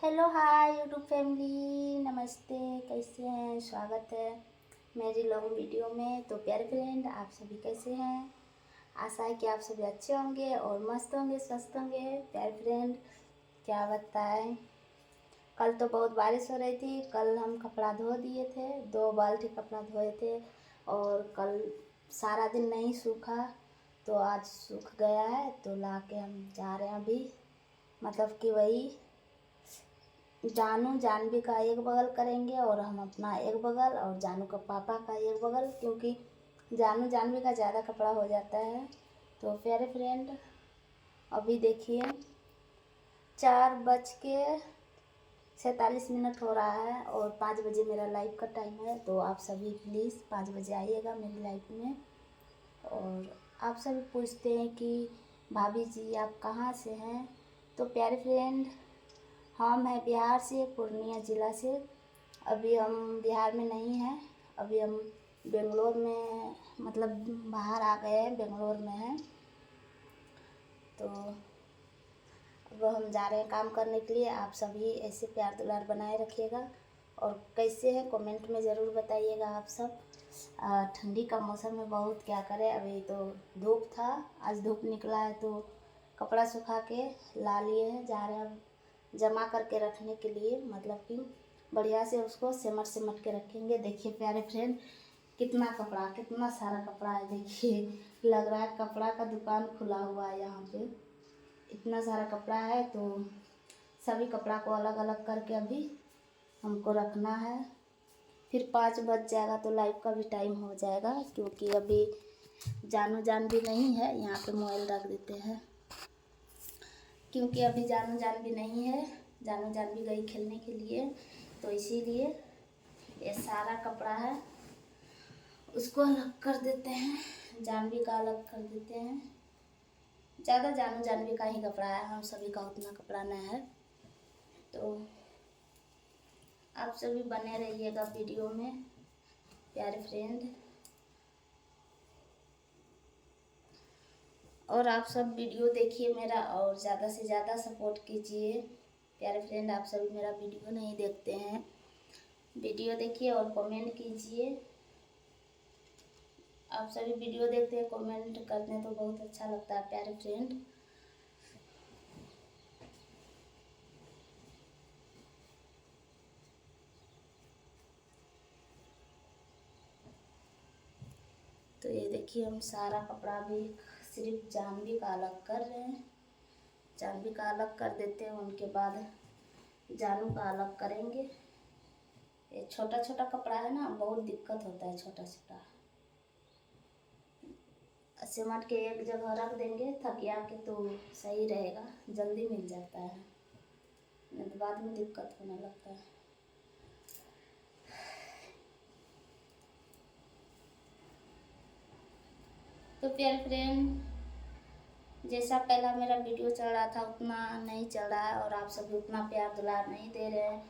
Hello hi YouTube family, नमस्ते। कैसे हैं? स्वागत है मेरी लॉन्ग वीडियो में। तो प्यारे फ्रेंड, आप सभी कैसे हैं? आशा है कि आप सभी अच्छे होंगे और मस्त होंगे, स्वस्थ होंगे। प्यारे फ्रेंड, क्या बताएं, कल तो बहुत बारिश हो रही थी। कल हम कपड़ा धो दिए थे, 2 बाल्टी कपड़ा धोए थे और कल सारा दिन नहीं सूखा, तो आज सूख गया है। तो ला के हम जा रहे हैं अभी, मतलब कि वही जानू जानवी का एक बगल करेंगे और हम अपना एक बगल, और जानू का पापा का एक बगल, क्योंकि जानू जानवी का ज़्यादा कपड़ा हो जाता है। तो प्यारे फ्रेंड, अभी देखिए 4:47 हो रहा है और 5 बजे मेरा लाइव का टाइम है। तो आप सभी प्लीज़ 5 बजे आइएगा मेरी लाइव में। और आप सभी पूछते हैं कि भाभी जी आप कहाँ से हैं? तो प्यारे फ्रेंड, हम हैं बिहार से, पूर्णिया ज़िला से। अभी हम बिहार में नहीं हैं, अभी हम बेंगलोर में, मतलब बाहर आ गए हैं, बेंगलोर में हैं। तो अब हम जा रहे हैं काम करने के लिए। आप सभी ऐसे प्यार दुलार बनाए रखिएगा। और कैसे हैं कमेंट में ज़रूर बताइएगा आप सब। ठंडी का मौसम में बहुत क्या करें, अभी तो धूप था, आज धूप निकला है तो कपड़ा सुखा के ला लिए हैं, जा रहे हैं अब जमा करके रखने के लिए, मतलब कि बढ़िया से उसको सिमट सिमट के रखेंगे। देखिए प्यारे फ्रेंड, कितना कपड़ा, कितना सारा कपड़ा है। देखिए लग रहा है कपड़ा का दुकान खुला हुआ है यहाँ पे, इतना सारा कपड़ा है। तो सभी कपड़ा को अलग अलग करके अभी हमको रखना है। फिर 5 बज जाएगा तो लाइव का भी टाइम हो जाएगा, क्योंकि अभी जानू जान भी नहीं है। यहाँ पे मोबाइल रख देते हैं, क्योंकि अभी जानू जान भी नहीं है, जानू जान भी गई खेलने के लिए। तो इसीलिए ये सारा कपड़ा है उसको अलग कर देते हैं, जानवी का अलग कर देते हैं। ज़्यादा जानू जानवी का ही कपड़ा है, हम सभी का उतना कपड़ा नहीं है। तो आप सभी बने रहिएगा वीडियो में प्यारे फ्रेंड। और आप सब वीडियो देखिए मेरा और ज़्यादा से ज़्यादा सपोर्ट कीजिए। प्यारे फ्रेंड, आप सभी मेरा वीडियो नहीं देखते हैं, वीडियो देखिए और कमेंट कीजिए। आप सभी वीडियो देखते हैं, कमेंट करते हैं तो बहुत अच्छा लगता है प्यारे फ्रेंड। तो ये देखिए हम सारा कपड़ा भी सिर्फ जानवी का अलग कर रहे हैं, जानवी का अलग कर देते हैं, उनके बाद जानू का अलग करेंगे। ये छोटा छोटा कपड़ा है ना, बहुत दिक्कत होता है छोटा छोटा। सिमट के एक जगह रख देंगे थकिया के तो सही रहेगा, जल्दी मिल जाता है, नहीं तो बाद में दिक्कत होने लगता है। तो प्यारे फ्रेंड, जैसा पहला मेरा वीडियो चल रहा था उतना नहीं चल रहा है, और आप सभी उतना प्यार दुलार नहीं दे रहे हैं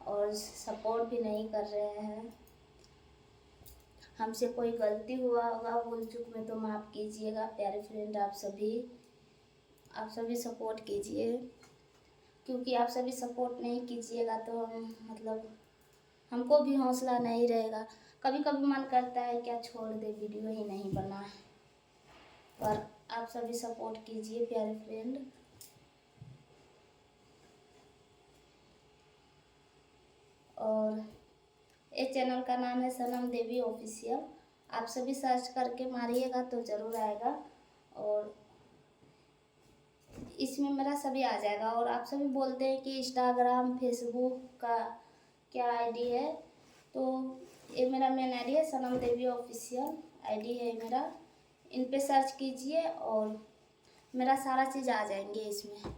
और सपोर्ट भी नहीं कर रहे हैं। हमसे कोई गलती हुआ होगा भूल चूक में तो माफ़ कीजिएगा प्यारे फ्रेंड। आप सभी सपोर्ट कीजिए, क्योंकि आप सभी सपोर्ट नहीं कीजिएगा तो हम, मतलब हमको भी हौसला नहीं रहेगा। कभी कभी मन करता है क्या छोड़ दे, वीडियो ही नहीं बना, पर आप सभी सपोर्ट कीजिए प्यारे फ्रेंड। और इस चैनल का नाम है सनम देवी ऑफिशियल, आप सभी सर्च करके मारिएगा तो ज़रूर आएगा और इसमें मेरा सभी आ जाएगा। और आप सभी बोलते हैं कि इंस्टाग्राम फेसबुक का क्या आईडी है, तो ये मेरा मेन आईडी है, सनम देवी ऑफिशियल आईडी है मेरा। इन पे सर्च कीजिए और मेरा सारा चीज़ आ जाएंगे इसमें,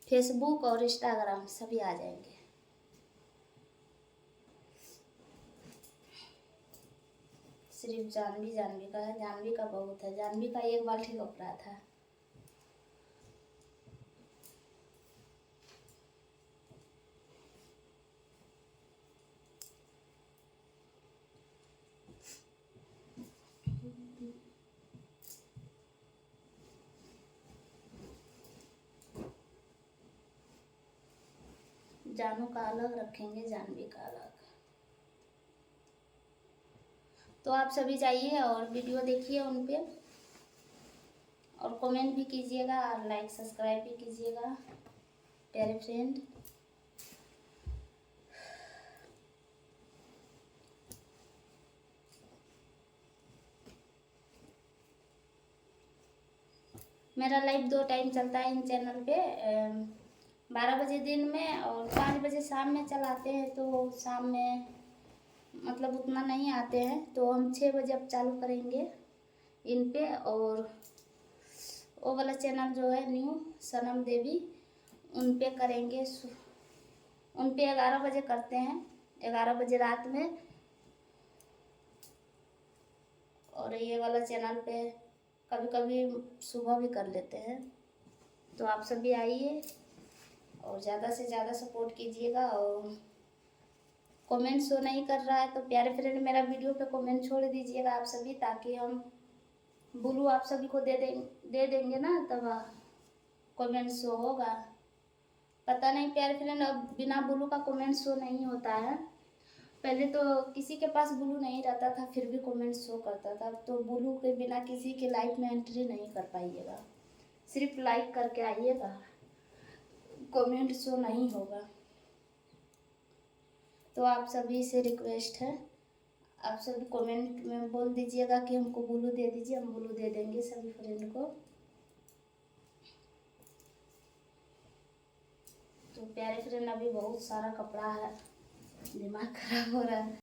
फेसबुक और इंस्टाग्राम सभी आ जाएंगे। सिर्फ जानवी जानवी का है, जानवी का बहुत है, जानवी का 1 बाल्टी कपड़ा था। जानू का अलग रखेंगे, जानवी का अलग। तो आप सभी जाइए और वीडियो देखिए उन पे, और कमेंट भी कीजिएगा और लाइक सब्सक्राइब भी कीजिएगा प्यारे फ्रेंड। मेरा लाइव 2 टाइम चलता है इन चैनल पे, 12 बजे दिन में और 5 बजे शाम में चलाते हैं। तो शाम में मतलब उतना नहीं आते हैं, तो हम 6 बजे अब चालू करेंगे इन पे। और वो वाला चैनल जो है न्यू सनम देवी, उन पे करेंगे, उन पे 11 बजे करते हैं, 11 बजे रात में। और ये वाला चैनल पे कभी कभी सुबह भी कर लेते हैं। तो आप सभी आइए और ज़्यादा से ज़्यादा सपोर्ट कीजिएगा। और कमेंट शो नहीं कर रहा है तो प्यारे फ्रेंड मेरा वीडियो पे कमेंट छोड़ दीजिएगा आप सभी, ताकि हम ब्लू आप सभी को दे देंगे ना, तब कमेंट शो होगा। पता नहीं प्यारे फ्रेंड, अब बिना ब्लू का कमेंट शो नहीं होता है। पहले तो किसी के पास ब्लू नहीं रहता था फिर भी कमेंट शो करता था। तो ब्लू के बिना किसी के लाइफ में एंट्री नहीं कर पाइएगा, सिर्फ लाइक करके आइएगा, कमेंट शो नहीं होगा। तो आप सभी से रिक्वेस्ट है, आप सभी कमेंट में बोल दीजिएगा कि हमको ब्लू दे दीजिए, हम ब्लू दे देंगे सभी फ्रेंड को। तो प्यारे फ्रेंड अभी बहुत सारा कपड़ा है, दिमाग खराब हो रहा है।